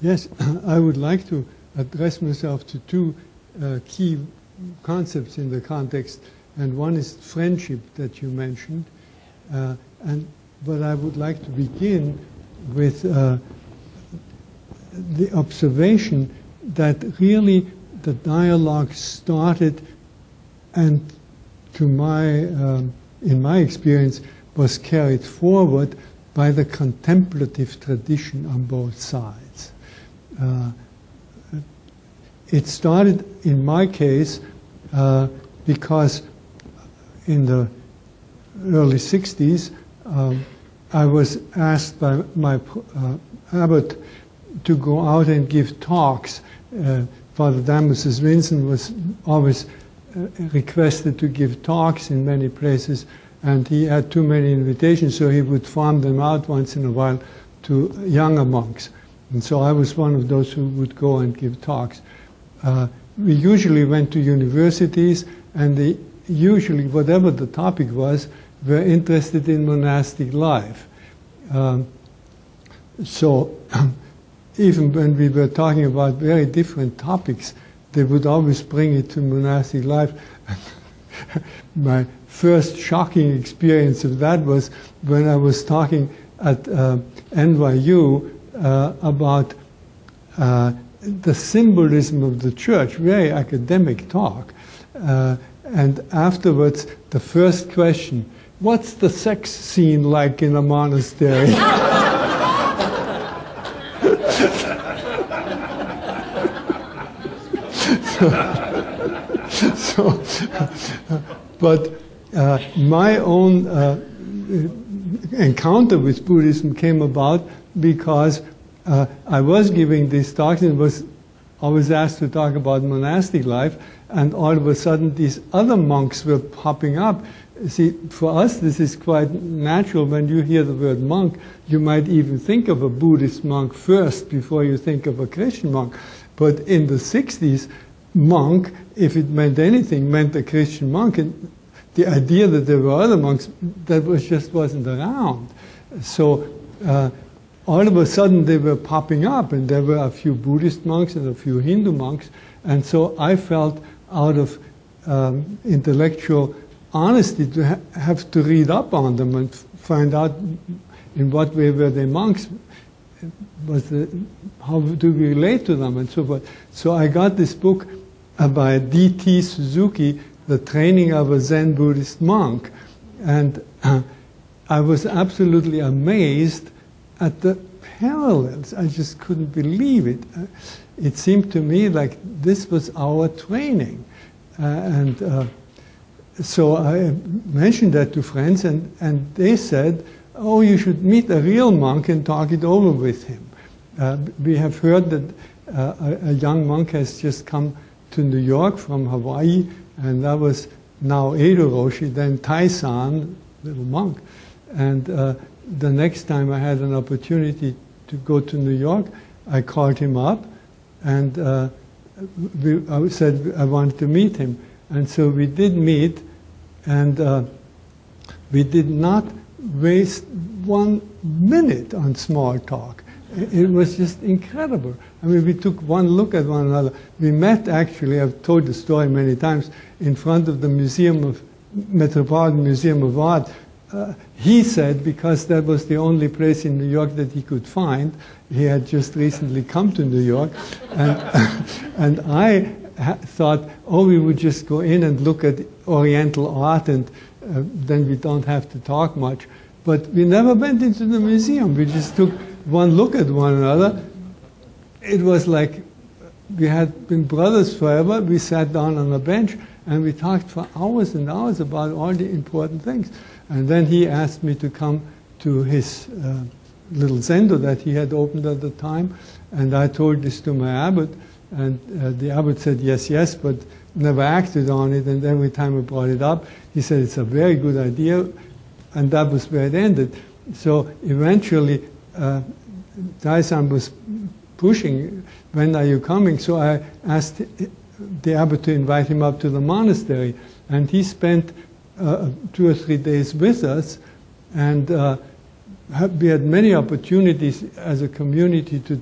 Yes, I would like to address myself to two key concepts in the context, and one is friendship that you mentioned, but I would like to begin with the observation that really the dialogue started, and in my experience, was carried forward by the contemplative tradition on both sides. It started, in my case, because in the early 60s, I was asked by my abbot to go out and give talks. Father Damasus Vincent was always requested to give talks in many places, and he had too many invitations, so he would farm them out once in a while to younger monks. And so I was one of those who would go and give talks. We usually went to universities, and they usually, whatever the topic was, were interested in monastic life. So even when we were talking about very different topics, they would always bring it to monastic life. My first shocking experience of that was when I was talking at NYU about the symbolism of the church, very academic talk. And afterwards, the first question, what's the sex scene like in a monastery? But my own encounter with Buddhism came about because I was giving these talks and I was asked to talk about monastic life, and all of a sudden these other monks were popping up. See, for us this is quite natural. When you hear the word monk, you might even think of a Buddhist monk first before you think of a Christian monk. But in the 60s, monk, if it meant anything, meant a Christian monk. And the idea that there were other monks, that just wasn't around. So all of a sudden they were popping up, and there were a few Buddhist monks and a few Hindu monks. And so I felt, out of intellectual honesty, to have to read up on them and find out in what way were they monks, how do we relate to them, and so forth. So I got this book by D.T. Suzuki, The Training of a Zen Buddhist Monk. And I was absolutely amazed at the parallels. I just couldn't believe it. It seemed to me like this was our training. So I mentioned that to friends, and they said, oh, you should meet a real monk and talk it over with him. We have heard that a young monk has just come to New York from Hawaii, and that was now Edo Roshi, then Tai-san, little monk. And the next time I had an opportunity to go to New York, I called him up, and I said I wanted to meet him. And so we did meet, and we did not waste 1 minute on small talk. It was just incredible. I mean, we took one look at one another. We met, actually, I've told the story many times, in front of the Metropolitan Museum of Art. He said, because that was the only place in New York that he could find, he had just recently come to New York, and I thought, oh, we would just go in and look at Oriental art, and then we don't have to talk much. But we never went into the museum. We just took one look at one another. It was like we had been brothers forever. We sat down on a bench and we talked for hours and hours about all the important things. And then he asked me to come to his little zendo that he had opened at the time. And I told this to my abbot. And the abbot said yes, yes, but never acted on it. And every time I brought it up, he said it's a very good idea. And that was where it ended. So eventually, Tai-san was pushing, when are you coming? So I asked the abbot to invite him up to the monastery. And he spent 2 or 3 days with us. And we had many opportunities as a community to